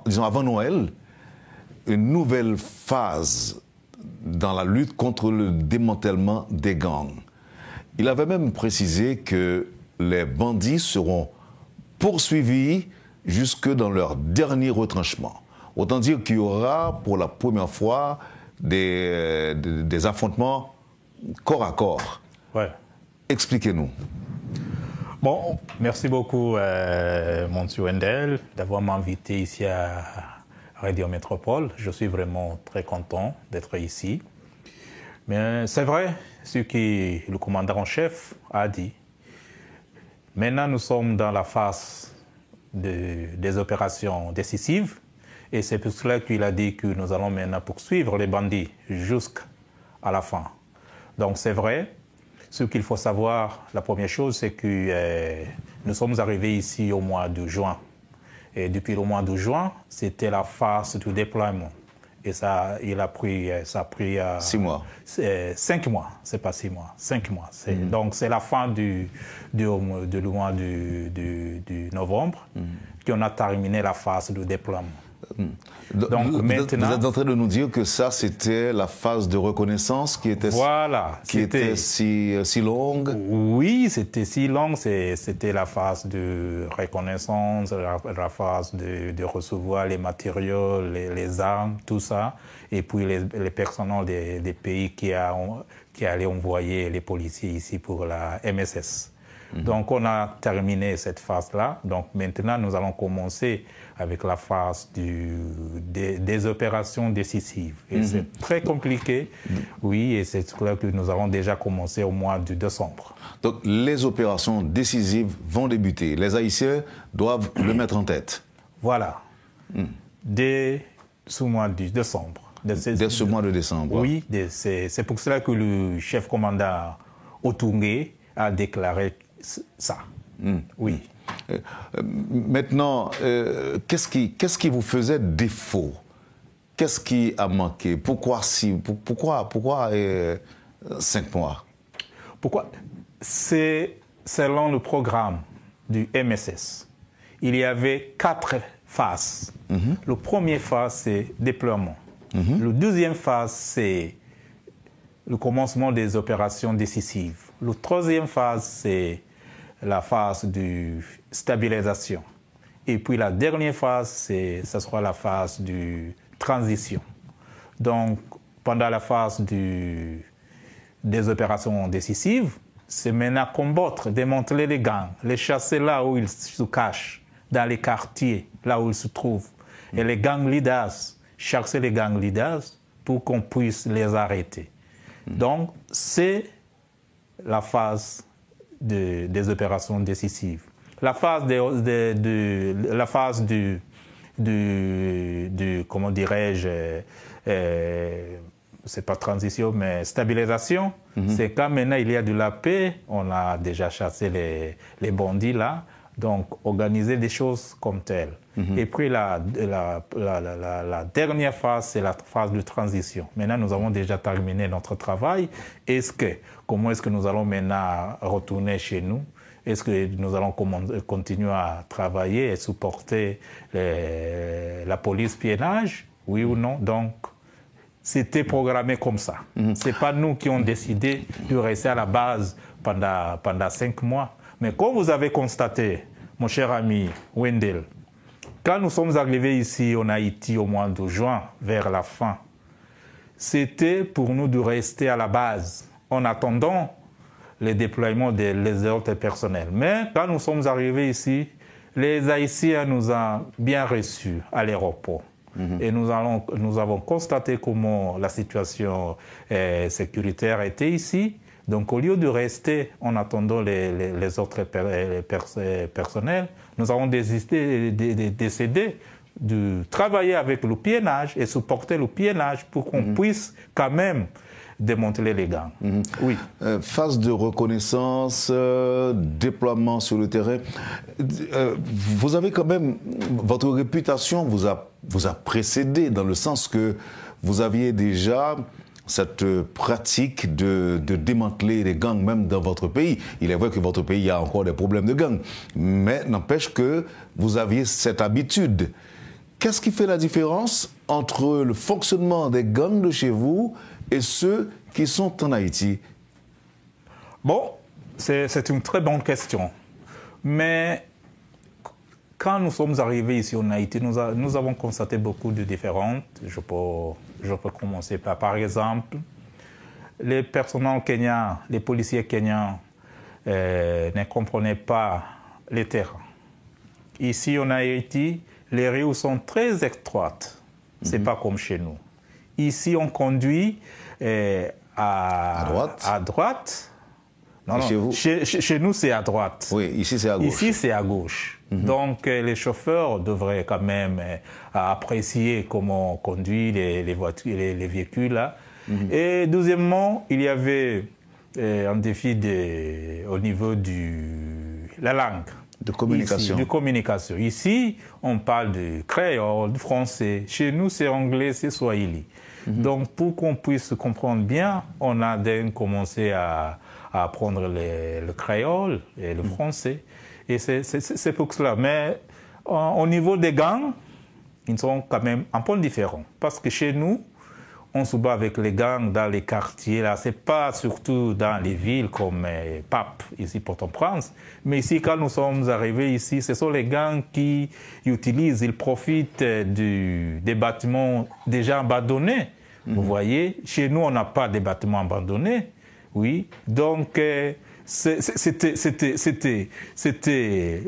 disons avant Noël, une nouvelle phase dans la lutte contre le démantèlement des gangs. Il avait même précisé que les bandits seront poursuivis jusque dans leur dernier retranchement. Autant dire qu'il y aura pour la première fois des affrontements corps à corps. Ouais. Expliquez-nous. Bon, merci beaucoup, Monsieur Wendel, d'avoir m'invité ici à Radio Métropole. Je suis vraiment très content d'être ici. Mais c'est vrai, ce que le commandant en chef a dit. Maintenant, nous sommes dans la phase des opérations décisives. Et c'est pour cela qu'il a dit que nous allons maintenant poursuivre les bandits jusqu'à la fin. Donc c'est vrai. Ce qu'il faut savoir, la première chose, c'est que nous sommes arrivés ici au mois de juin. Et depuis le mois de juin, c'était la phase du déploiement. Et ça a pris 6 mois. 5 mois, c'est pas 6 mois, 5 mois. Donc c'est la fin du mois de novembre qu'on a terminé la phase du déploiement. Donc, maintenant, vous êtes en train de nous dire que ça, c'était la phase de reconnaissance qui était, si longue? Oui, c'était si longue. C'était la phase de reconnaissance, la phase de recevoir les matériaux, les armes, tout ça. Et puis les personnels des pays qui allaient envoyer les policiers ici pour la MSS. Donc on a terminé cette phase-là. Donc maintenant, nous allons commencer avec la phase des opérations décisives. Et c'est très compliqué, oui, et c'est là que nous avons déjà commencé au mois de décembre. Donc les opérations décisives vont débuter. Les Haïtiens doivent le mettre en tête. Voilà. Dès ce mois de décembre. Dès ce mois de décembre. Oui, c'est pour cela que le chef commandant Otungé a déclaré ça. Oui. Maintenant, qu'est-ce qui vous faisait défaut? Qu'est-ce qui a manqué? Pourquoi 5 mois? Pourquoi? C'est selon le programme du MSS. Il y avait 4 phases. Le premier phase, c'est déploiement. Le deuxième phase, c'est le commencement des opérations décisives. Le troisième phase, c'est la phase de stabilisation. Et puis la dernière phase, ce sera la phase de transition. Donc, pendant la phase des opérations décisives, c'est maintenant combattre, démanteler les gangs, les chasser là où ils se cachent, dans les quartiers, là où ils se trouvent. Et les gang leaders, chasser les gang leaders pour qu'on puisse les arrêter. Donc, c'est la phase des opérations décisives. La phase comment dirais-je, c'est pas transition, mais stabilisation, c'est quand maintenant il y a de la paix, on a déjà chassé les bandits là, donc organiser des choses comme telles. Et puis la dernière phase, c'est la phase de transition. Maintenant, nous avons déjà terminé notre travail. Comment est-ce que nous allons maintenant retourner chez nous? Est-ce que nous allons continuer à travailler et supporter la police piénage? Oui ou non? Donc, c'était programmé comme ça. Ce n'est pas nous qui avons décidé de rester à la base pendant 5 mois. Mais comme vous avez constaté, mon cher ami Wendel, quand nous sommes arrivés ici en Haïti au mois de juin, vers la fin, c'était pour nous de rester à la base en attendant le déploiement des autres personnels. Mais quand nous sommes arrivés ici, les Haïtiens nous ont bien reçus à l'aéroport. Et nous avons constaté comment la situation sécuritaire était ici. Donc, au lieu de rester en attendant les autres personnels, nous avons décidé de travailler avec le piénage et supporter le piénage pour qu'on puisse quand même démanteler les gangs. Oui. Phase de reconnaissance, déploiement sur le terrain. Vous avez quand même, votre réputation vous a précédé dans le sens que vous aviez déjà cette pratique de démanteler les gangs même dans votre pays. Il est vrai que votre pays a encore des problèmes de gangs, mais n'empêche que vous aviez cette habitude. qu'est-ce qui fait la différence entre le fonctionnement des gangs de chez vous et ceux qui sont en Haïti? Bon, c'est une très bonne question. Mais quand nous sommes arrivés ici en Haïti, nous avons constaté beaucoup de différences. Je peux commencer par exemple, les personnels kenyans, les policiers kenyans ne comprenaient pas les terrains. Ici en Haïti, les rues sont très étroites. Ce n'est pas comme chez nous. Ici, on conduit à droite. Non, chez nous, c'est à droite. Oui, ici, c'est à gauche. Ici, c'est à gauche. Donc, les chauffeurs devraient quand même apprécier comment on conduit les voitures, les véhicules. Là. Et deuxièmement, il y avait un défi au niveau de la langue. De communication. Ici, de communication. Ici, on parle de créole, de français. Chez nous, c'est anglais, c'est swahili. Donc, pour qu'on puisse se comprendre bien, on a commencé à apprendre le créole et le français. Et c'est pour cela. Mais au niveau des gangs, ils sont quand même un peu différents. Parce que chez nous, on se bat avec les gangs dans les quartiers. Là, c'est pas surtout dans les villes comme Pape, ici, Port-au-Prince. Mais ici, quand nous sommes arrivés ici, ce sont les gangs qui utilisent, ils profitent des bâtiments déjà abandonnés. Vous voyez, chez nous, on n'a pas de bâtiments abandonnés. Oui, donc c'était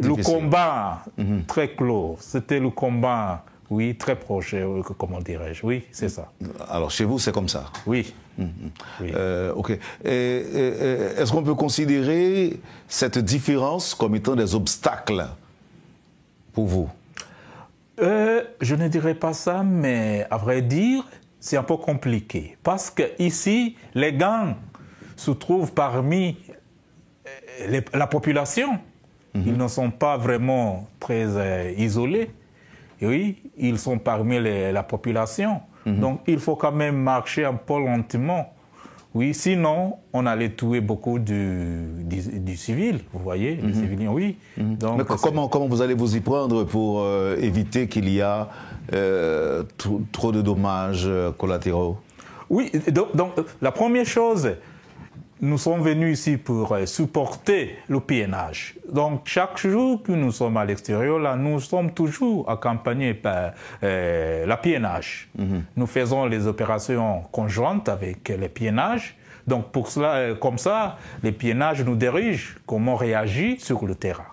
le combat très clos. C'était le combat, oui, très proche, comment dirais-je. Oui, c'est ça. Alors, chez vous, c'est comme ça? Oui. Oui. OK. Est-ce qu'on peut considérer cette différence comme étant des obstacles pour vous? Je ne dirais pas ça, mais à vrai dire, c'est un peu compliqué. Parce qu'ici, les gangs se trouvent parmi la population. Ils ne sont pas vraiment très isolés. Et oui, ils sont parmi la population. Donc, il faut quand même marcher un peu lentement. Oui, sinon, on allait tuer beaucoup du civil, vous voyez, les civiliens, oui. Donc, mais comment vous allez vous y prendre pour éviter qu'il y a trop de dommages collatéraux? Oui, donc la première chose, nous sommes venus ici pour supporter le piénage. Donc, chaque jour que nous sommes à l'extérieur, là, nous sommes toujours accompagnés par la piénage. Nous faisons les opérations conjointes avec les piénages. Donc, pour cela, comme ça, les piénages nous dirigent comment réagir sur le terrain.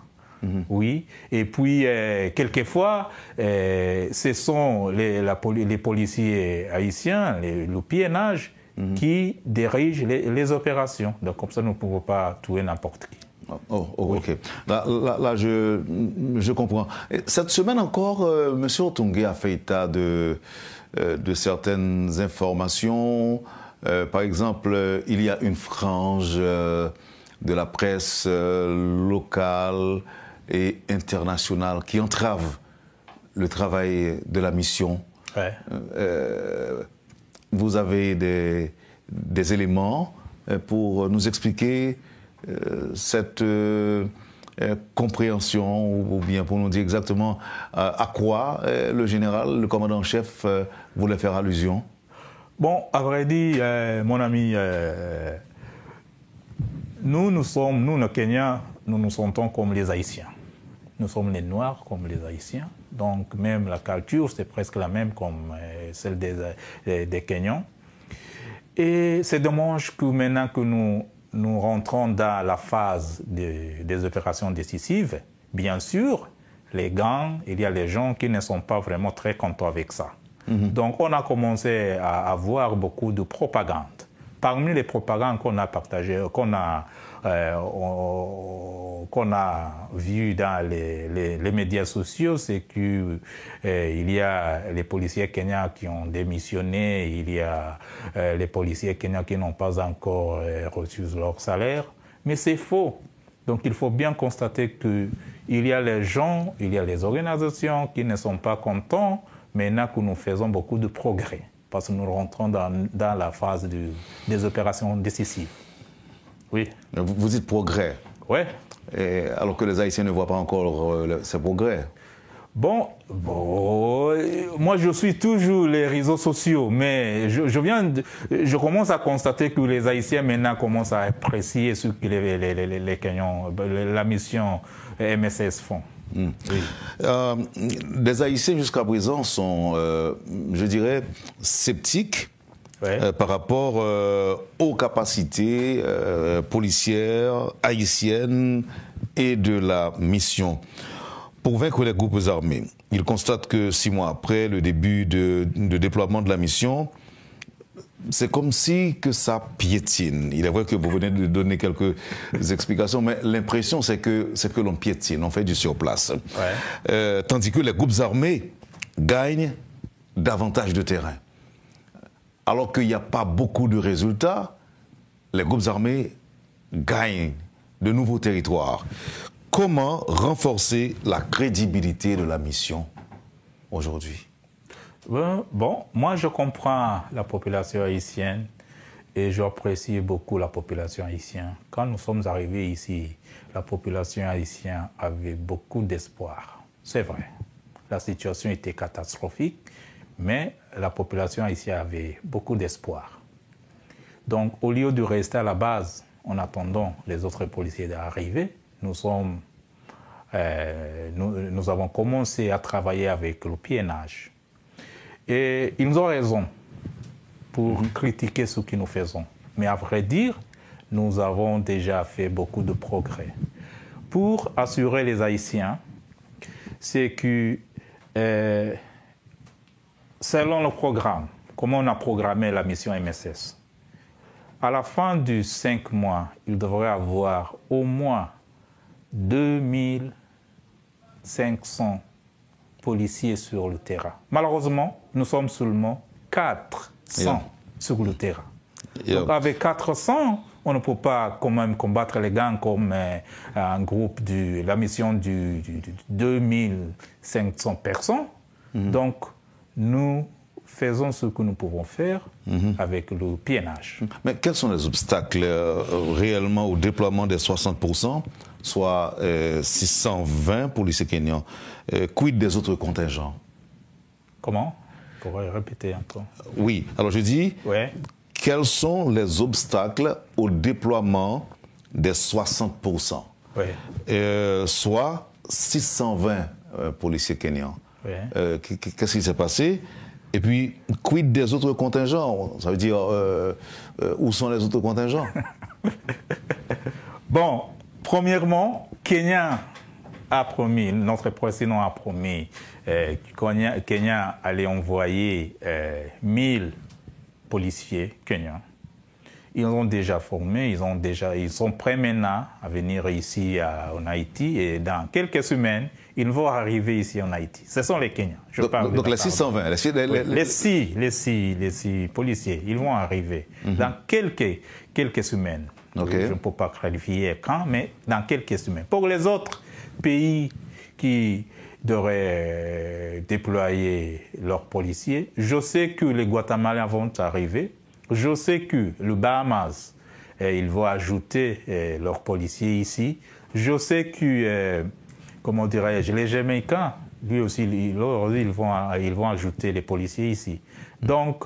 Oui, et puis quelquefois, ce sont les policiers haïtiens, le piénage, qui dirigent les opérations. Donc comme ça, nous ne pouvons pas tuer n'importe qui. OK. Là je comprends. Cette semaine encore, M. Otongue a fait état de certaines informations. Par exemple, il y a une frange de la presse locale et internationale qui entrave le travail de la mission. Ouais. Vous avez des éléments pour nous expliquer cette compréhension, ou bien pour nous dire exactement à quoi le général, le commandant en chef, voulait faire allusion? Bon, à vrai dire, mon ami, nous, les Kenyans, nous nous sentons comme les Haïtiens. Nous sommes les Noirs comme les Haïtiens. Donc, même la culture, c'est presque la même comme celle des Kenyans. Et c'est dommage que maintenant que nous rentrons dans la phase des opérations décisives, bien sûr, les gangs, il y a les gens qui ne sont pas vraiment très contents avec ça. Donc, on a commencé à avoir beaucoup de propagande. Parmi les propagandes qu'on a partagées, qu'on a vues dans les médias sociaux, c'est qu'il y a les policiers kenyans qui ont démissionné, il y a les policiers kenyans qui n'ont pas encore reçu leur salaire. Mais c'est faux. Donc il faut bien constater qu'il y a les gens, il y a les organisations qui ne sont pas contents, maintenant que nous faisons beaucoup de progrès. Parce que nous rentrons dans la phase des opérations décisives. Oui. Vous dites progrès. Oui. Alors que les Haïtiens ne voient pas encore ces progrès. Bon, moi, je suis toujours les réseaux sociaux, mais je commence à constater que les Haïtiens maintenant commencent à apprécier ce que les Kenyans, la mission MSS font. Oui. Les Haïtiens jusqu'à présent sont, je dirais, sceptiques par rapport aux capacités policières haïtiennes et de la mission. Pour vaincre les groupes armés, ils constatent que 6 mois après le début de déploiement de la mission, c'est comme si que ça piétine. Il est vrai que vous venez de donner quelques explications, mais l'impression c'est que l'on piétine, on fait du surplace. Tandis que les groupes armés gagnent davantage de terrain. Alors qu'il n'y a pas beaucoup de résultats, les groupes armés gagnent de nouveaux territoires. Comment renforcer la crédibilité de la mission aujourd'hui? Bon, moi je comprends la population haïtienne et j'apprécie beaucoup la population haïtienne. Quand nous sommes arrivés ici, la population haïtienne avait beaucoup d'espoir. C'est vrai, la situation était catastrophique, mais la population haïtienne avait beaucoup d'espoir. Donc au lieu de rester à la base en attendant les autres policiers d'arriver, nous avons commencé à travailler avec le piénage. Et ils ont raison pour critiquer ce que nous faisons. Mais à vrai dire, nous avons déjà fait beaucoup de progrès. Pour assurer les Haïtiens, c'est que selon le programme, comment on a programmé la mission MSS, à la fin du 5 mois, il devrait avoir au moins 2500 policiers sur le terrain. Malheureusement, nous sommes seulement 400 sur le terrain. Donc avec 400, on ne peut pas quand même combattre les gangs comme un groupe de la mission de 2500 personnes. Donc nous faisons ce que nous pouvons faire avec le piénage. Mais quels sont les obstacles réellement au déploiement des 60%, soit 620 policiers kenyans? Quid des autres contingents? Comment? Vous pourriez répéter un peu? Oui, alors je dis, quels sont les obstacles au déploiement des 60%, soit 620 policiers kenyans? Qu'est-ce qui s'est passé? Et puis, quid des autres contingents? Ça veut dire, où sont les autres contingents? Bon, premièrement, Kenya a promis, notre président a promis, Kenya allait envoyer 1000 policiers kenyans. Ils ont déjà formé, ils sont prêts maintenant à venir ici en Haïti et dans quelques semaines, ils vont arriver ici en Haïti. Ce sont les Kenyans. Donc les 620, les six policiers, ils vont arriver dans quelques semaines. Je ne peux pas qualifier quand, mais dans quelques semaines. Pour les autres pays qui devraient déployer leurs policiers, je sais que les Guatémalens vont arriver. Je sais que le Bahamas, ils vont ajouter leurs policiers ici. Je sais que, comment dirais-je, les Jamaïcains, lui aussi, ils vont ajouter les policiers ici. Donc,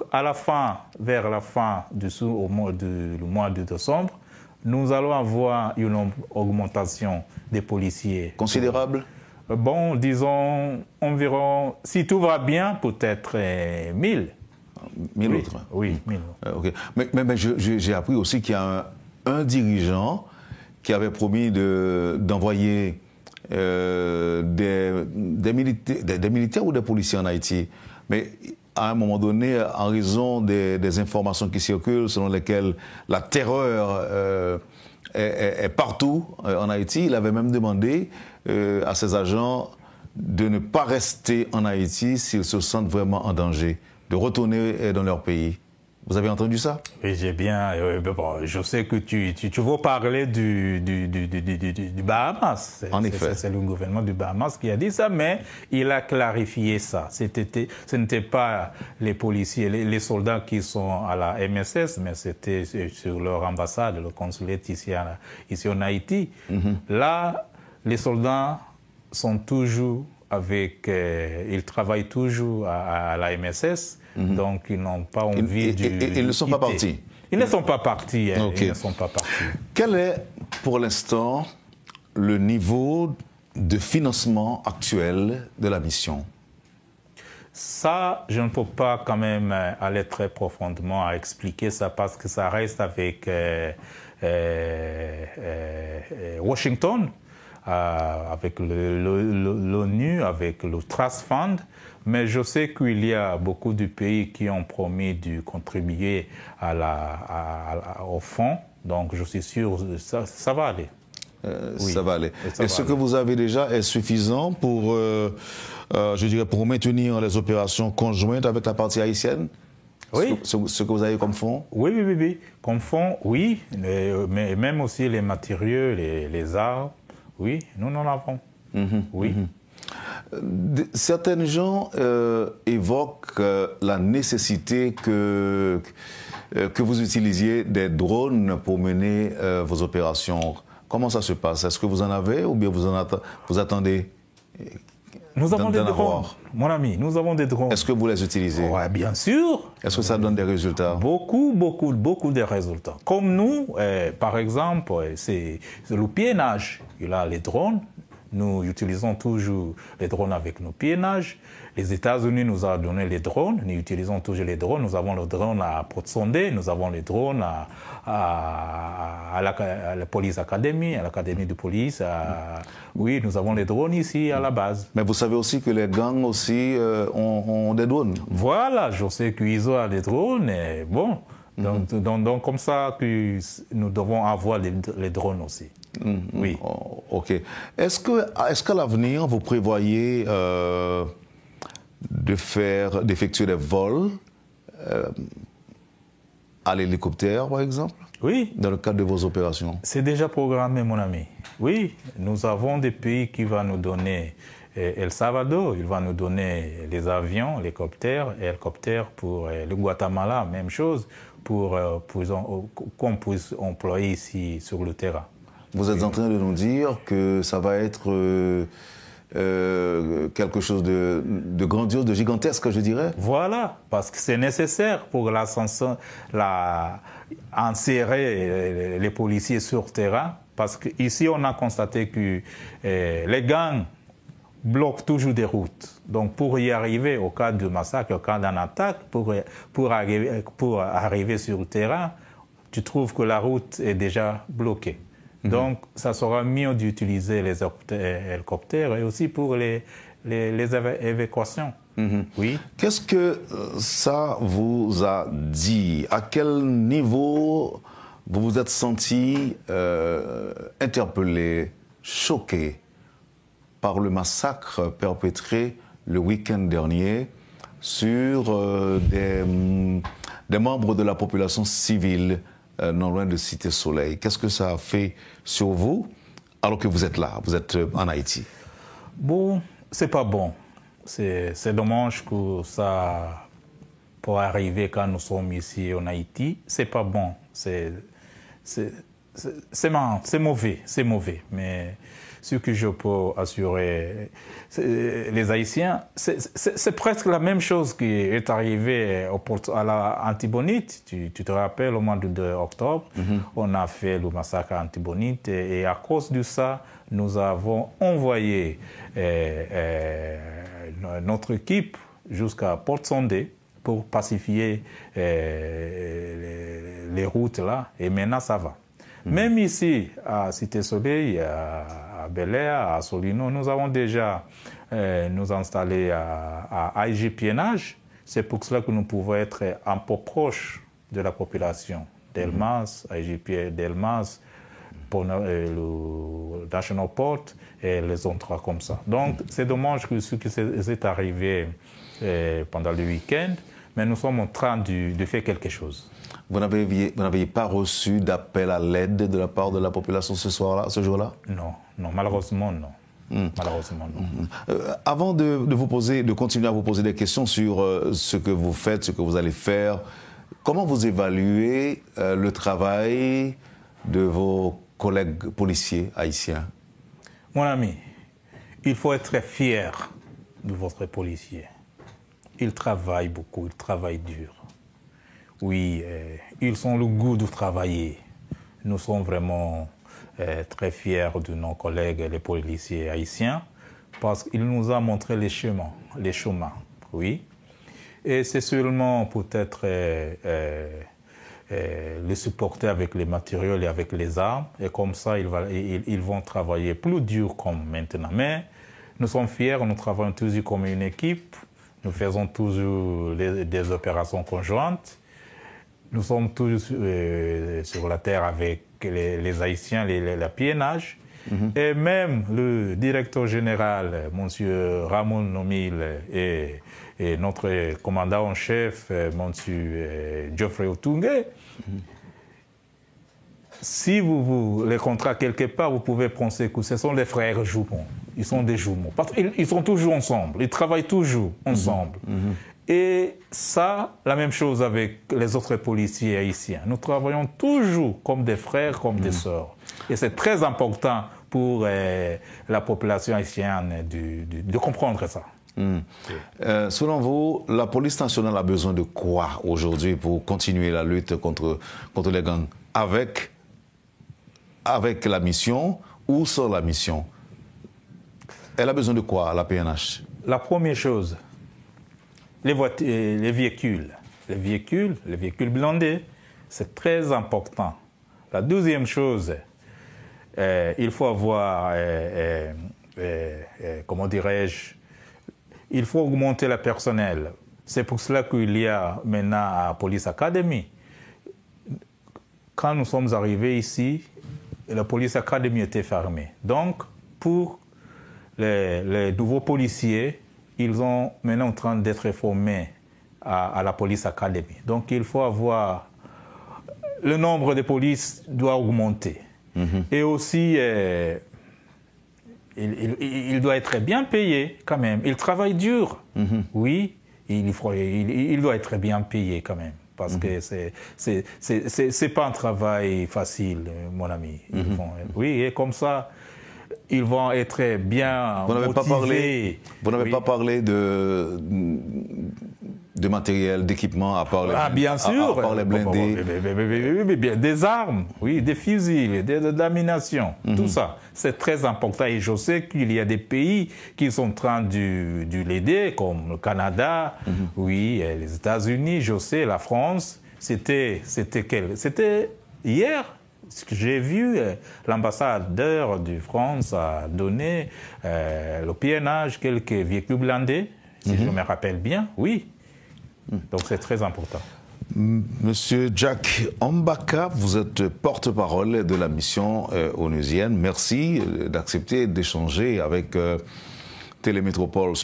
vers la fin du mois de décembre, nous allons avoir une augmentation des policiers. Considérable? Bon, disons environ, si tout va bien, peut-être 1000. 1000 autres? Oui, 1000. Mais j'ai appris aussi qu'il y a un dirigeant qui avait promis d'envoyer des militaires ou des policiers en Haïti. Mais à un moment donné, en raison des informations qui circulent, selon lesquelles la terreur est partout en Haïti, il avait même demandé à ses agents de ne pas rester en Haïti s'ils se sentent vraiment en danger, de retourner dans leur pays. Vous avez entendu ça? Oui, j'ai bien. Bon, je sais que tu veux parler du Bahamas. En effet. C'est le gouvernement du Bahamas qui a dit ça, mais il a clarifié ça. Ce n'était pas les policiers, les soldats qui sont à la MSS, mais c'était sur leur ambassade, le consulate ici en Haïti. Là, les soldats sont toujours ils travaillent toujours à la MSS, donc ils n'ont pas envie ils ne sont pas partis. Ils ne sont pas partis. Ils ne sont pas partis. Quel est, pour l'instant, le niveau de financement actuel de la mission? Ça, je ne peux pas quand même aller très profondément à expliquer ça parce que ça reste avec Washington, avec l'ONU, avec le Trust Fund. Mais je sais qu'il y a beaucoup de pays qui ont promis de contribuer au fonds. Donc, je suis sûr que ça va aller. Ça va aller. Et ce que vous avez déjà est suffisant pour, je dirais, pour maintenir les opérations conjointes avec la partie haïtienne? Oui. Ce que vous avez comme fonds? Oui. Comme fonds, oui. Mais même aussi les matériaux, les arts, oui, nous en avons. Oui. Certains gens évoquent la nécessité que vous utilisiez des drones pour mener vos opérations. Comment ça se passe? Est-ce que vous en avez ou bien vous attendez? Nous avons des drones, mon ami, nous avons des drones. Est-ce que vous les utilisez? Oui, bien sûr. Est-ce que ça donne des résultats? Beaucoup de résultats. Comme nous, par exemple, c'est le piénage. Il a les drones. Nous utilisons toujours les drones avec nos piénages. Les États-Unis nous ont donné les drones. Nous utilisons toujours les drones. Nous avons le drone à Port-Sondé. Nous avons les drones à la Police Academy, à l'Académie de police. Oui, nous avons les drones ici à la base. Mais vous savez aussi que les gangs aussi ont des drones. Voilà, je sais qu'ils ont des drones. Et bon, donc comme ça que nous devons avoir les drones aussi. Oui. OK. Est-ce qu'à l'avenir, vous prévoyez d'effectuer des vols à l'hélicoptère, par exemple? Oui. Dans le cadre de vos opérations? C'est déjà programmé, mon ami. Oui, nous avons des pays qui vont nous donner El Salvador, il va nous donner les avions, hélicoptères pour le Guatemala, même chose, qu'on puisse employer ici sur le terrain. Vous êtes en train de nous dire que ça va être quelque chose de grandiose, de gigantesque, je dirais? Voilà, parce que c'est nécessaire pour insérer les policiers sur le terrain, parce qu'ici on a constaté que les gangs bloquent toujours des routes. Donc pour y arriver au cas de massacre, au cas d'une attaque, pour arriver sur le terrain, tu trouves que la route est déjà bloquée. Donc, ça sera mieux d'utiliser les hélicoptères et aussi pour les évacuations. Oui. Qu'est-ce que ça vous a dit? À quel niveau vous vous êtes senti interpellé, choqué par le massacre perpétré le week-end dernier sur des membres de la population civile non loin de Cité Soleil? Qu'est-ce que ça a fait sur vous alors que vous êtes là, vous êtes en Haïti? Bon, c'est pas bon. C'est dommage que ça peut arriver quand nous sommes ici en Haïti. C'est pas bon. C'est mauvais. Mais ce que je peux assurer les Haïtiens, c'est presque la même chose qui est arrivée à la Antibonite. Tu te rappelles, au mois d'octobre, on a fait le massacre à Antibonite et à cause de ça, nous avons envoyé notre équipe jusqu'à Port-Sondé pour pacifier les routes là, et maintenant ça va. Même ici, à Cité-Soleil, à Bel-Air, à Solino, nous avons déjà nous installé à IG Piénage. C'est pour cela que nous pouvons être un peu proches de la population. Delmas, IG Delmas, pour le National Port et les autres comme ça. Donc, c'est dommage que ce qui est arrivé pendant le week-end, mais nous sommes en train de faire quelque chose. Vous n'aviez pas reçu d'appel à l'aide de la part de la population ce jour-là? Non, malheureusement non. Malheureusement non. Avant de continuer à vous poser des questions sur ce que vous faites, ce que vous allez faire, comment vous évaluez le travail de vos collègues policiers haïtiens? Mon ami, il faut être fier de votre policier. Ils travaillent beaucoup, ils travaillent dur. Oui, ils ont le goût de travailler. Nous sommes vraiment très fiers de nos collègues, les policiers haïtiens, parce qu'ils nous ont montré les chemins, oui. Et c'est seulement peut-être les supporter avec les matériaux et avec les armes, et comme ça, ils vont travailler plus dur comme maintenant. Mais nous sommes fiers, nous travaillons toujours comme une équipe, nous faisons toujours des opérations conjointes. Nous sommes tous sur la terre avec les Haïtiens, la PNH. Et même le directeur général, M. Ramon Nomil, et notre commandant en chef, M. Geoffrey Otungue. Si vous les contrats quelque part, vous pouvez penser que ce sont des frères jumeaux. Ils sont des jumeaux. Parce qu'ils sont toujours ensemble. Ils travaillent toujours ensemble. Et ça, la même chose avec les autres policiers haïtiens. Nous travaillons toujours comme des frères, comme des sœurs. Et c'est très important pour la population haïtienne de comprendre ça. Selon vous, la police nationale a besoin de quoi aujourd'hui pour continuer la lutte contre les gangs? Avec la mission ou sans la mission? Elle a besoin de quoi, la PNH? La première chose, les véhicules blindés, c'est très important. La deuxième chose, il faut avoir, comment dirais-je, il faut augmenter le personnel. C'est pour cela qu'il y a maintenant à Police Academy. Quand nous sommes arrivés ici, la Police Academy était fermée. Donc, pour les nouveaux policiers, ils sont maintenant en train d'être formés à la Police Academy. Donc, il faut avoir... Le nombre de polices doit augmenter. Et aussi, il doit être bien payé quand même. Il travaille dur. Oui, il doit être bien payé quand même. Parce que c'est pas un travail facile, mon ami. Oui, et comme ça, ils vont être bien motivés. Vous n'avez pas parlé de matériel, d'équipement, à part les, bien sûr. À part les blindés. Des armes, oui, des fusils, de l'amination, tout ça. C'est très important. Et je sais qu'il y a des pays qui sont en train de l'aider, comme le Canada, oui, les États-Unis, je sais, la France. C'était hier. Ce que j'ai vu, l'ambassadeur de France a donné le PNH quelques véhicules blindés, si je me rappelle bien, oui. Donc c'est très important. Monsieur Jack Ambaka, vous êtes porte-parole de la mission onusienne. Merci d'accepter d'échanger avec Télémétropole.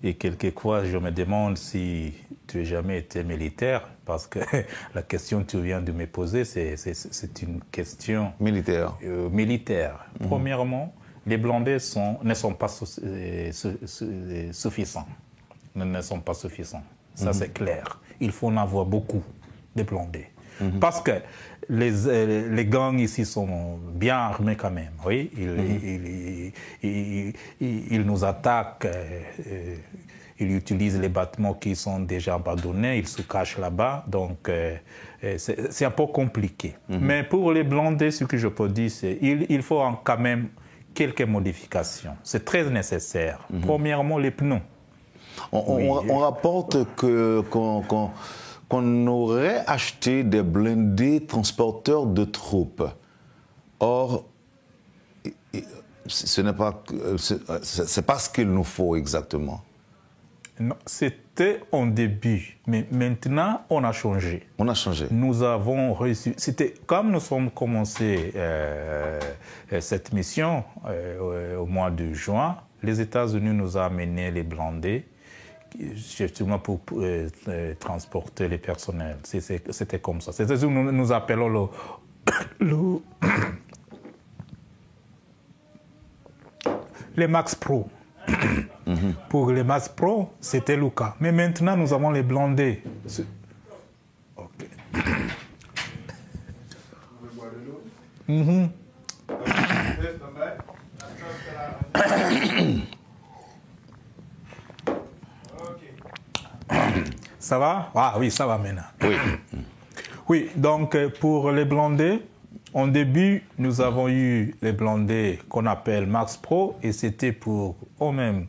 Et quelquefois, je me demande si tu n'as jamais été militaire, parce que la question que tu viens de me poser, c'est une question... Militaire. Militaire. Premièrement, les blindés ne sont pas suffisants. Ne sont pas suffisants. Ça, c'est clair. Il faut en avoir beaucoup de blindés. Parce que les gangs ici sont bien armés quand même. Oui, ils nous attaquent, ils utilisent les bâtiments qui sont déjà abandonnés, ils se cachent là-bas. Donc, c'est un peu compliqué. Mais pour les blindés, ce que je peux dire, c'est qu'il faut quand même quelques modifications. C'est très nécessaire. Premièrement, les pneus. On rapporte qu'on aurait acheté des blindés transporteurs de troupes. Or, ce n'est pas ce qu'il nous faut exactement. Non, c'était en début, mais maintenant on a changé. On a changé. Nous avons réussi. C'était comme nous sommes commencé cette mission au mois de juin. Les États-Unis nous ont amené les blindés, justement pour transporter les personnels. C'était comme ça. C'est ce que nous appelons les Max Pro. Pour les Max Pro, c'était le cas. Mais maintenant, nous avons les blindés. Okay. Ça va? Ah oui, ça va maintenant. Oui. Oui, donc pour les blindés, en début, nous avons eu les blindés qu'on appelle Max Pro et c'était pour eux-mêmes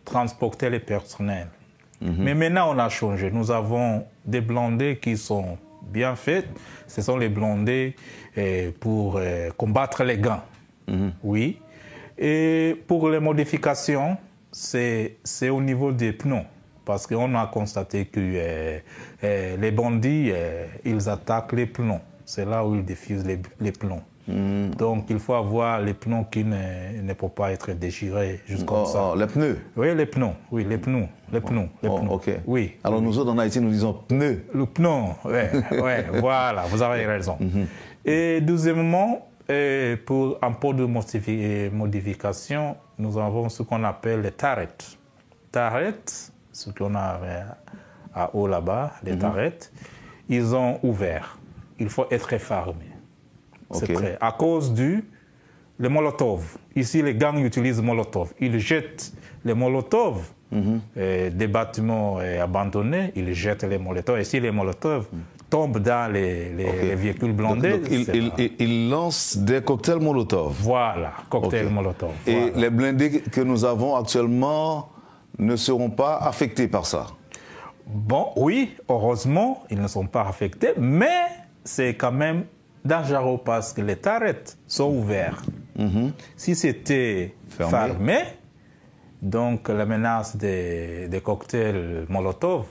transporter les personnels. Mais maintenant, on a changé. Nous avons des blindés qui sont bien faits. Ce sont les blindés pour combattre les gangs. Oui. Et pour les modifications, c'est au niveau des pneus. Parce qu'on a constaté que les bandits, ils attaquent les pneus. C'est là où ils diffusent les pneus. Donc, il faut avoir les pneus qui ne peuvent pas être déchirés, juste comme ça. Les pneus? Oui, les pneus. Oui, les pneus. Les pneus. Les pneus. OK. Oui. Alors, nous autres, en Haïti, nous disons pneus. Le pneu, ouais, voilà, vous avez raison. Et deuxièmement, pour un peu de modification, nous avons ce qu'on appelle les tarettes. Tarettes, ce qu'on a à haut là-bas, les tarettes, ils ont ouvert. Il faut être fermé. C'est très. À cause les Molotov. Ici, les gangs utilisent Molotov. Ils jettent les Molotov des bâtiments abandonnés. Ils jettent les Molotov. Et si les Molotov tombent dans les véhicules blindés... Donc, ils lancent des cocktails Molotov. Voilà, cocktails Molotov. Et voilà. les blindés que nous avons actuellement ne seront pas affectés par ça? Bon, oui, heureusement, ils ne sont pas affectés, mais c'est quand même dangereux parce que les tarettes sont ouvertes. Si c'était fermé, donc la menace des cocktails Molotov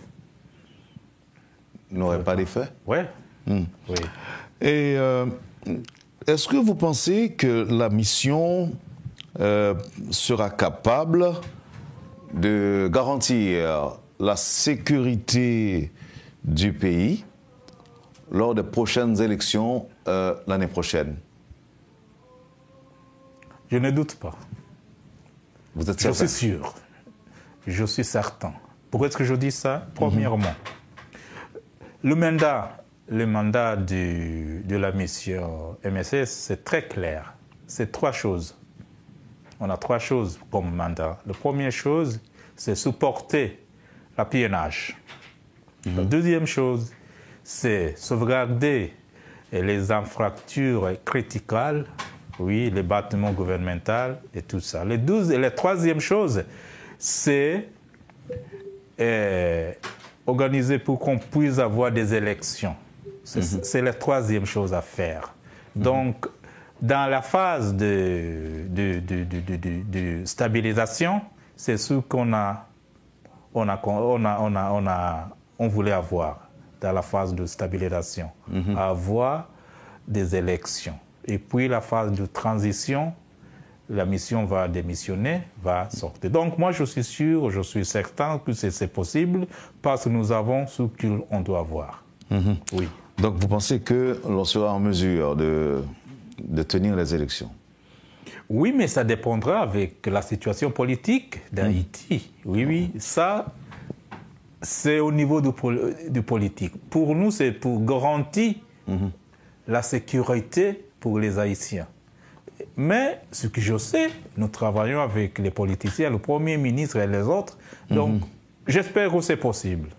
n'aurait pas d'effet? Oui. Oui. Et est-ce que vous pensez que la mission sera capable de garantir la sécurité du pays lors des prochaines élections l'année prochaine? Je ne doute pas. Vous êtes certain? Je suis sûr. Je suis certain. Pourquoi est-ce que je dis ça? Premièrement, le mandat de la mission MSS, c'est très clair. C'est 3 choses. On a 3 choses comme mandat. La première chose, c'est supporter l'appiennage. La deuxième chose, c'est sauvegarder les infrastructures critiques, oui, les bâtiments gouvernementaux et tout ça. Et la troisième chose, c'est organiser pour qu'on puisse avoir des élections. C'est la troisième chose à faire. Donc, dans la phase de stabilisation, c'est ce qu'on voulait avoir dans la phase de stabilisation, avoir des élections. Et puis la phase de transition, la mission va démissionner, va sortir. Donc moi je suis sûr, je suis certain que c'est possible parce que nous avons ce qu'on doit avoir. Oui. Donc vous pensez que l'on sera en mesure de tenir les élections? Oui, mais ça dépendra avec la situation politique d'Haïti. Oui, oui, ça, c'est au niveau du politique. Pour nous, c'est pour garantir la sécurité pour les Haïtiens. Mais ce que je sais, nous travaillons avec les politiciens, le Premier ministre et les autres. Donc, j'espère que c'est possible.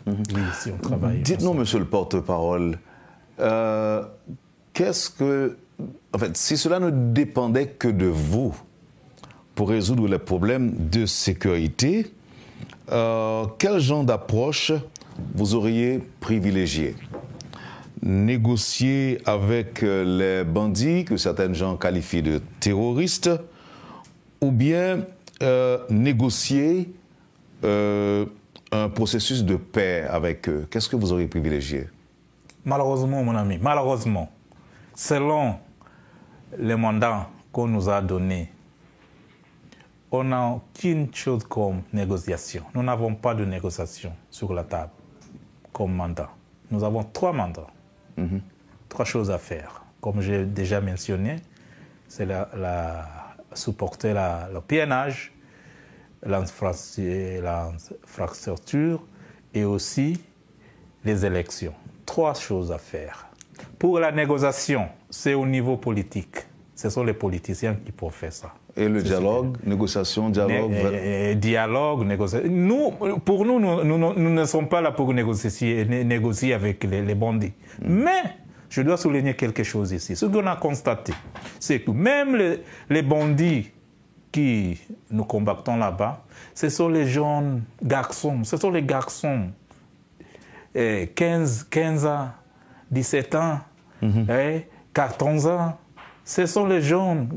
Oui, si on travaille. Dites-nous, monsieur le porte-parole, qu'est-ce que... En fait, si cela ne dépendait que de vous pour résoudre les problèmes de sécurité, quel genre d'approche vous auriez privilégié? Négocier avec les bandits que certains gens qualifient de terroristes, ou bien négocier un processus de paix avec eux? Qu'est-ce que vous auriez privilégié? Malheureusement, mon ami, malheureusement, selon les mandats qu'on nous a donnés, on n'a qu'une chose comme négociation. Nous n'avons pas de négociation sur la table comme mandat. Nous avons 3 mandats. 3 choses à faire. Comme j'ai déjà mentionné, c'est supporter le pionnage, l'infrastructure et aussi les élections. 3 choses à faire. Pour la négociation, c'est au niveau politique. Ce sont les politiciens qui peuvent faire ça. Et le dialogue, négociation, dialogue... Dialogue, négociation. Pour nous, nous ne sommes pas là pour négocier avec les bandits. Mais je dois souligner quelque chose ici. Ce qu'on a constaté, c'est que même les bandits qui nous combattons là-bas, ce sont les jeunes garçons, ce sont les garçons 15 ans, 17 ans, 14 ans. Ce sont les jeunes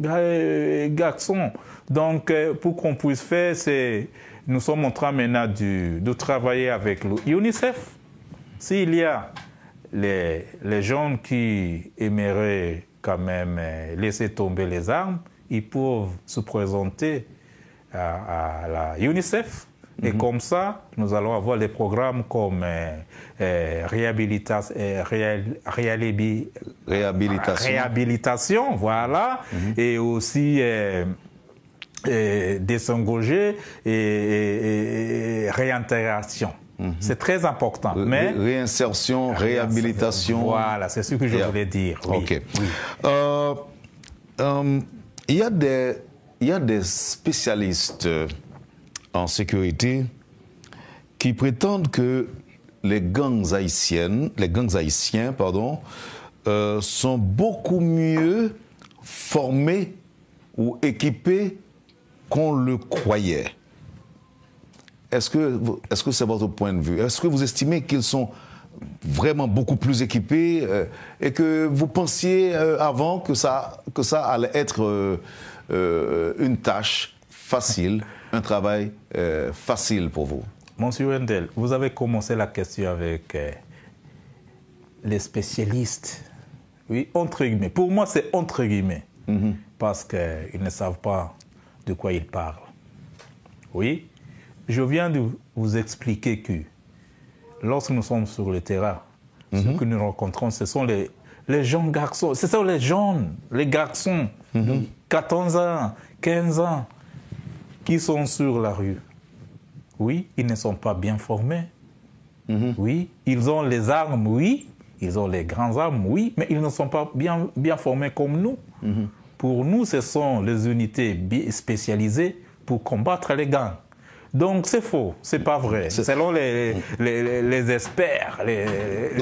garçons. Donc, pour qu'on puisse faire, nous sommes en train maintenant de travailler avec l'UNICEF. S'il y a les jeunes qui aimeraient quand même laisser tomber les armes, ils peuvent se présenter à la UNICEF. Et comme ça, nous allons avoir des programmes comme réhabilitation, voilà, et aussi désengager et réintégration. C'est très important. Mais réinsertion, réhabilitation. Voilà, c'est ce que je voulais dire. Oui. OK. Oui. Il y a des spécialistes en sécurité qui prétendent que les gangs haïtiens, sont beaucoup mieux formés ou équipés qu'on le croyait. Est-ce que c'est votre point de vue? Est-ce que vous estimez qu'ils sont vraiment beaucoup plus équipés et que vous pensiez avant que ça allait être une tâche facile, un travail facile pour vous? Monsieur Wendel, vous avez commencé la question avec les spécialistes. Oui, entre guillemets. Pour moi, c'est entre guillemets. Parce qu'ils ne savent pas de quoi ils parlent. Oui, je viens de vous expliquer que lorsque nous sommes sur le terrain, ce que nous rencontrons, ce sont les jeunes garçons. Ce sont les garçons de 14 ans, 15 ans, qui sont sur la rue. Oui, ils ne sont pas bien formés. Oui, ils ont les armes, oui. Ils ont les grandes armes, oui, mais ils ne sont pas bien formés comme nous. Pour nous, ce sont les unités spécialisées pour combattre les gangs. Donc c'est faux, c'est pas vrai. Selon les experts,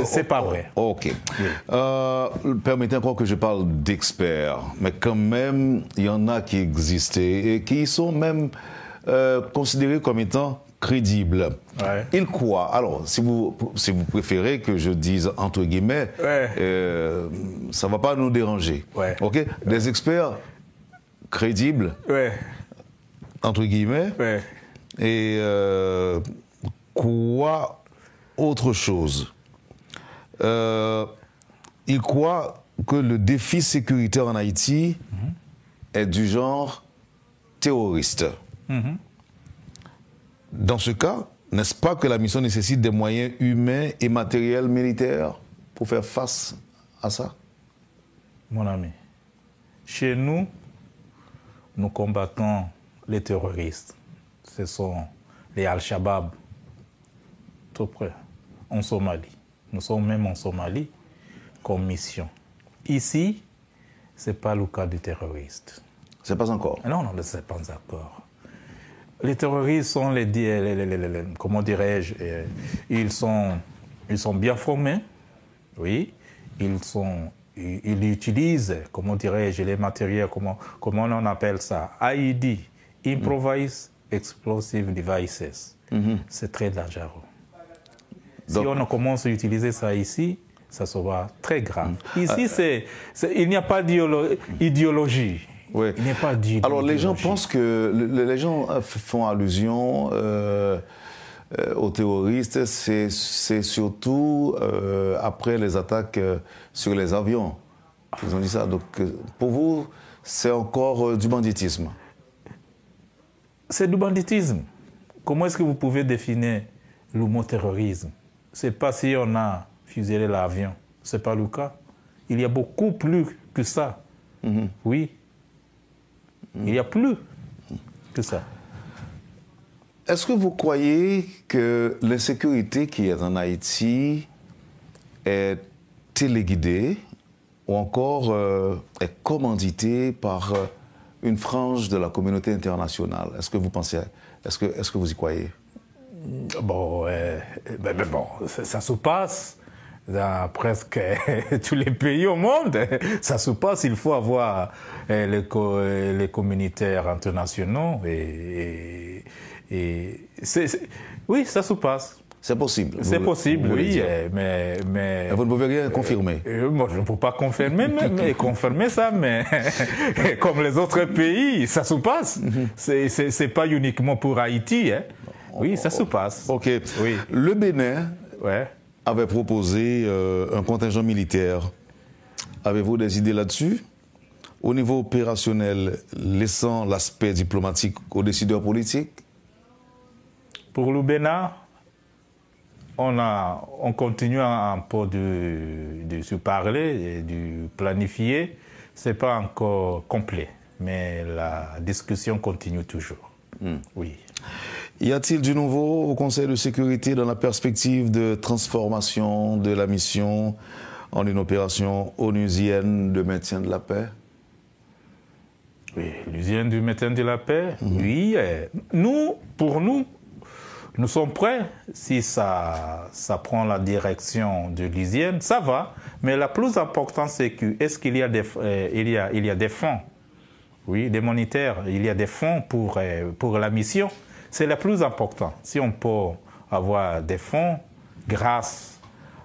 c'est pas vrai. OK. Oui. Permettez encore que je parle d'experts, mais quand même, il y en a qui existent et qui sont même considérés comme étant crédibles. Ouais. Ils croient. Alors, si vous préférez que je dise entre guillemets, ça ne va pas nous déranger. Ouais. OK? Des experts crédibles, entre guillemets, et croient autre chose. Ils croient que le défi sécuritaire en Haïti est du genre terroriste. Dans ce cas, n'est-ce pas que la mission nécessite des moyens humains et matériels militaires pour faire face à ça? Mon ami, chez nous, nous combattons les terroristes. Ce sont les Al-Shabaab, tout près, en Somalie. Nous sommes même en Somalie comme mission. Ici, ce n'est pas le cas du terroriste. C'est pas encore? Non, ce n'est pas encore. Les terroristes sont comment dirais-je, ils sont bien formés, oui, ils utilisent, comment dirais-je, les matériels, comment on appelle ça, IED, Improvised Explosive Devices. C'est très dangereux. Donc, si on commence à utiliser ça ici, ça sera très grave. Ici, il n'y a pas d'idéologie. Oui. Il n'y a pas d'idéologie. Alors les gens pensent que les gens font allusion aux terroristes, c'est surtout après les attaques sur les avions. Ils ont dit ça. Donc pour vous, c'est encore du banditisme? C'est du banditisme. Comment est-ce que vous pouvez définir le mot terrorisme? C'est pas si on a fusillé l'avion. C'est pas le cas. Il y a beaucoup plus que ça. Oui. Il y a plus que ça. Est-ce que vous croyez que l'insécurité qui est en Haïti est téléguidée ou encore est commandité par une frange de la communauté internationale. Est-ce que vous pensez, est-ce que vous y croyez? Bon, bon, ça se passe dans presque tous les pays au monde. Ça se passe, il faut avoir les communautaires internationaux. Oui, ça se passe. C'est possible. C'est possible, oui, mais vous ne pouvez rien confirmer. Moi, je ne peux pas confirmer, confirmer ça, mais comme les autres pays, ça se passe. C'est pas uniquement pour Haïti. Hein. Oui, ça se passe. OK. Oui. Le Bénin ouais. avait proposé un contingent militaire. Avez-vous des idées là-dessus? Au niveau opérationnel, laissant l'aspect diplomatique aux décideurs politiques? Pour le Bénin, on continue un peu de se parler et de planifier. Ce n'est pas encore complet, mais la discussion continue toujours. Oui. Y a-t-il du nouveau au Conseil de sécurité dans la perspective de transformation de la mission en une opération onusienne de maintien de la paix? Oui, l'usienne du maintien de la paix, oui. Pour nous, nous sommes prêts. Si ça prend la direction de l'usienne, ça va. Mais la plus importante, c'est que est-ce qu'il y a des fonds? Oui, des monétaires. Il y a des fonds pour la mission. C'est le plus important. Si on peut avoir des fonds grâce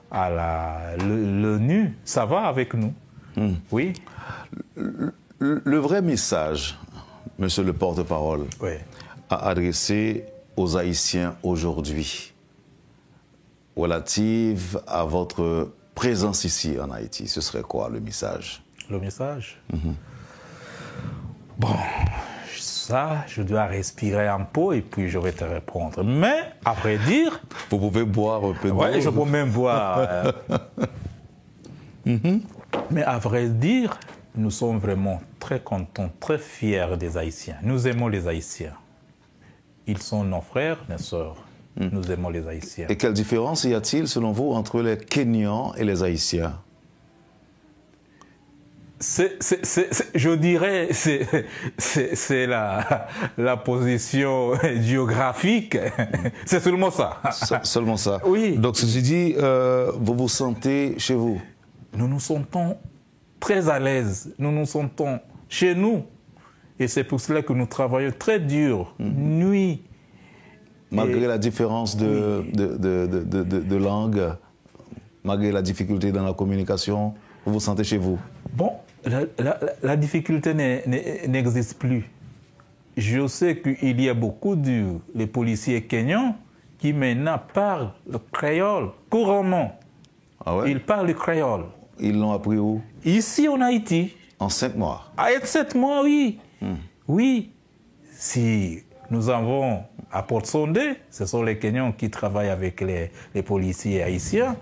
à l'ONU, ça va avec nous. Oui. Le vrai message, monsieur le porte-parole, oui. à adresser aux Haïtiens aujourd'hui, relative à votre présence ici en Haïti, ce serait quoi le message? Le message? Bon, ça, je dois respirer un peu et puis je vais te répondre. Mais, à vrai dire... Vous pouvez boire un peu d'eau. Oui, je peux même boire. Mais à vrai dire, nous sommes vraiment très contents, très fiers des Haïtiens. Nous aimons les Haïtiens. Ils sont nos frères, nos sœurs. Nous aimons les Haïtiens. Et quelle différence y a-t-il, selon vous, entre les Kenyans et les Haïtiens? Je dirais, c'est la position géographique. C'est seulement ça. Seulement ça. Oui. Donc, ceci dit, vous vous sentez chez vous? Nous nous sentons très à l'aise. Nous nous sentons chez nous. Et c'est pour cela que nous travaillons très dur, nuit. Malgré la différence de langue, malgré la difficulté dans la communication, vous vous sentez chez vous? Bon, la difficulté n'existe plus. Je sais qu'il y a beaucoup de policiers kenyans qui maintenant parlent le créole couramment. Ah ouais? Ils parlent le créole. Ils l'ont appris où? Ici en Haïti. En 5 mois? À 7 mois, oui. Oui. Si nous avons à Port-Sondé, ce sont les Kenyans qui travaillent avec les policiers haïtiens.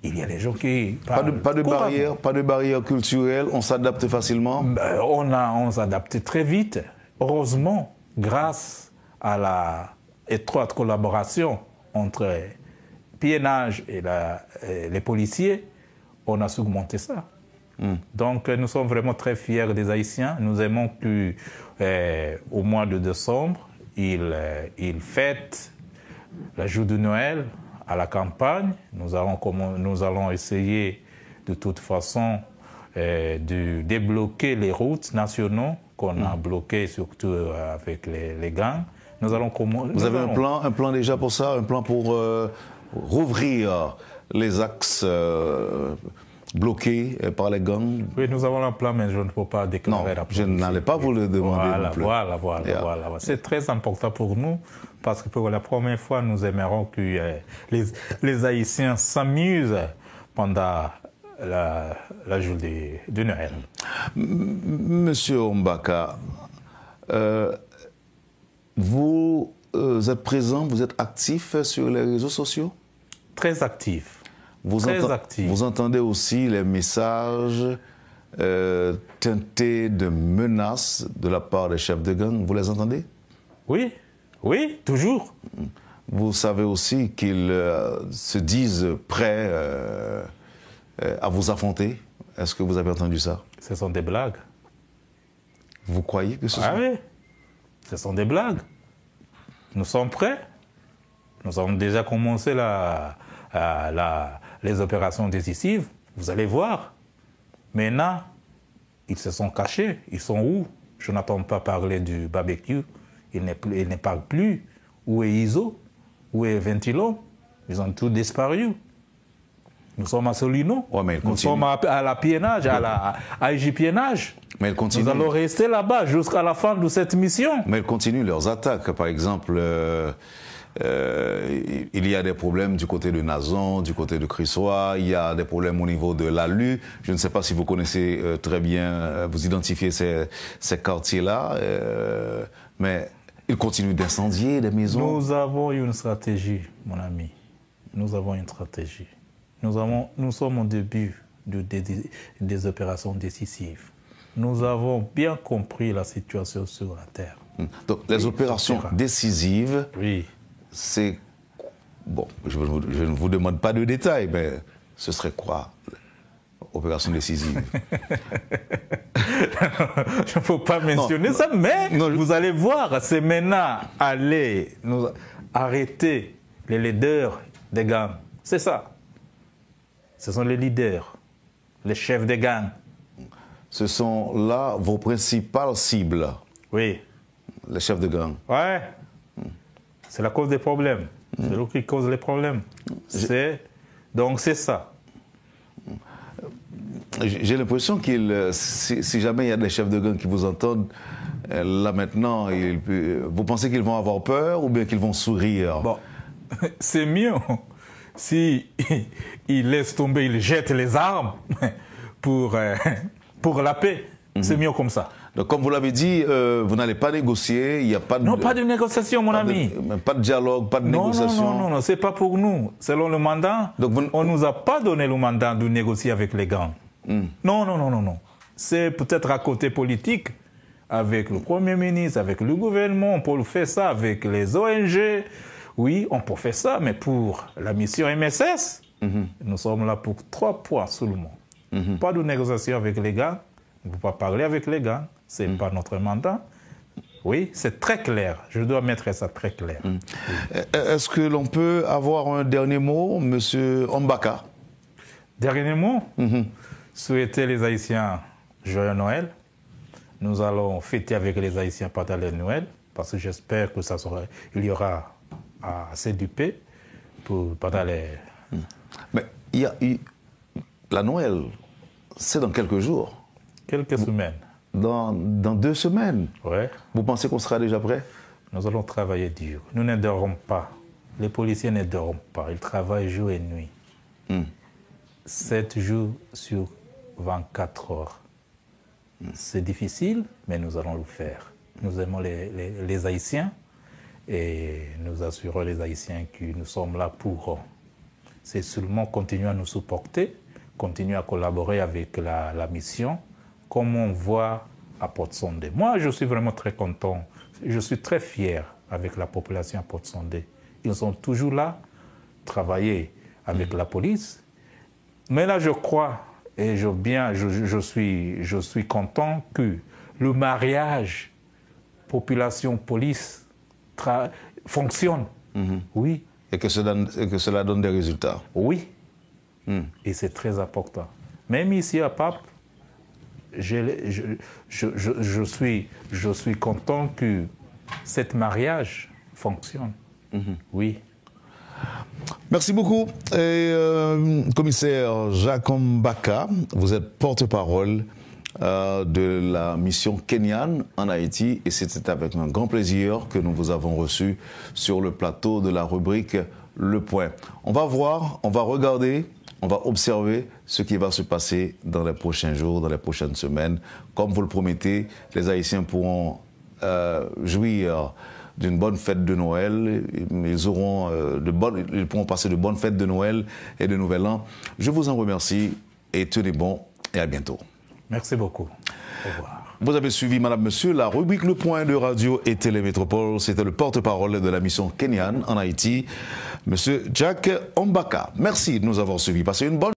Il y a des gens qui parlent Pas de barrière culturelle, on s'adapte facilement? On s'adapte très vite. Heureusement, grâce à la étroite collaboration entre PNH et les policiers, on a surmonté ça. Donc, nous sommes vraiment très fiers des Haïtiens. Nous aimons qu'au mois de décembre, ils fêtent le jour de Noël à la campagne. Nous allons essayer de toute façon de débloquer les routes nationales qu'on a bloquées, surtout avec les gangs. Vous avez un plan déjà pour ça? Un plan pour rouvrir les axes bloqués par les gangs? Oui, nous avons un plan, mais je ne peux pas déclarer. Non, je n'allais pas vous le demander non plus. Voilà. C'est très important pour nous, parce que pour la première fois, nous aimerons que les Haïtiens s'amusent pendant la journée de Noël. Monsieur Mbaka, vous êtes présent, vous êtes actif sur les réseaux sociaux? Très actif. Vous entendez aussi les messages teintés de menaces de la part des chefs de gang? Vous les entendez? Oui, toujours. Vous savez aussi qu'ils se disent prêts à vous affronter Est-ce que vous avez entendu ça? Ce sont des blagues. Vous croyez que ce sont... Ah oui, ce sont des blagues. Nous sommes prêts. Nous avons déjà commencé les opérations décisives. Vous allez voir. Maintenant, ils se sont cachés. Ils sont où? Je n'entends pas parler du barbecue. Ils ne parlent plus. Où est ISO? Où est Ventilo? Ils ont tous disparu. Nous sommes à Solino. Ouais, nous sommes à la piénage, à IJ-piénage. Mais ils continuent. Nous allons rester là-bas jusqu'à la fin de cette mission. Mais ils continuent leurs attaques. Par exemple, il y a des problèmes du côté de Nazon, du côté de Crissois, il y a des problèmes au niveau de l'ALU. Je ne sais pas si vous connaissez très bien, vous identifiez ces quartiers-là, mais ils continuent d'incendier des maisons. Nous avons une stratégie, mon ami. Nous avons une stratégie. Nous sommes au début des opérations décisives. Nous avons bien compris la situation sur la terre. Donc les opérations décisives, oui. C'est... Bon, je ne vous demande pas de détails, mais ce serait quoi, opération décisive? Je ne faut pas mentionner ça, mais vous allez voir, c'est maintenant aller nous arrêter les leaders des gangs. C'est ça. Ce sont les leaders, les chefs des gangs. Ce sont là vos principales cibles? Oui. Les chefs de gang? Ouais. C'est la cause des problèmes. C'est eux qui cause les problèmes. Donc c'est ça. J'ai l'impression que si jamais il y a des chefs de gang qui vous entendent, là maintenant, vous pensez qu'ils vont avoir peur ou bien qu'ils vont sourire? Bon, c'est mieux si ils laissent tomber, ils jettent les armes pour la paix. C'est mieux comme ça. Donc, comme vous l'avez dit, vous n'allez pas négocier, il n'y a pas de... Non, pas de négociation, mon ami. Pas de dialogue, pas de négociation. Non, c'est pas pour nous. Selon le mandat, on ne nous a pas donné le mandat de négocier avec les gangs. Non. C'est peut-être à côté politique, avec le Premier ministre, avec le gouvernement, on peut faire ça avec les ONG. Oui, on peut faire ça, mais pour la mission MSS, nous sommes là pour 3 points seulement. Pas de négociation avec les gangs. On ne peut pas parler avec les gangs. Ce n'est pas notre mandat. Oui, c'est très clair. Je dois mettre ça très clair. Est-ce que l'on peut avoir un dernier mot, M. Ombaka? Dernier mot? Souhaiter les Haïtiens joyeux Noël. Nous allons fêter avec les Haïtiens pendant le Noël, parce que j'espère que il y aura assez de paix pendant les... Mais la Noël, c'est dans quelques jours. Quelques semaines. Dans 2 semaines. Ouais. Vous pensez qu'on sera déjà prêt? Nous allons travailler dur. Nous ne dormons pas. Les policiers ne dorment pas. Ils travaillent jour et nuit. 7 jours sur 24 heures. C'est difficile, mais nous allons le faire. Nous aimons les Haïtiens et nous assurons les Haïtiens que nous sommes là pour... C'est seulement continuer à nous supporter, continuer à collaborer avec la mission, comme on voit à Port-Sondé. Moi, je suis vraiment très content. Je suis très fier avec la population à Port-Sondé. Ils sont toujours là, travailler avec la police. Mais là, je crois, et je suis content que le mariage population-police fonctionne. Oui. Et que cela donne des résultats. Oui. Et c'est très important. Même ici à Pape, je suis content que ce mariage fonctionne. Oui. Merci beaucoup. Commissaire Jacques Ombaka, vous êtes porte-parole de la mission kenyane en Haïti et c'était avec un grand plaisir que nous vous avons reçu sur le plateau de la rubrique Le Point. On va voir, on va regarder, on va observer ce qui va se passer dans les prochains jours, dans les prochaines semaines. Comme vous le promettez, les Haïtiens pourront jouir d'une bonne fête de Noël. Ils pourront passer de bonnes fêtes de Noël et de Nouvel An. Je vous en remercie et tenez bon et à bientôt. Merci beaucoup. Au revoir. Vous avez suivi, madame, monsieur, la rubrique Le Point de Radio et Télémétropole. C'était le porte-parole de la mission kenyane en Haïti, monsieur Jacques Ombaka. Merci de nous avoir suivis. Passez une bonne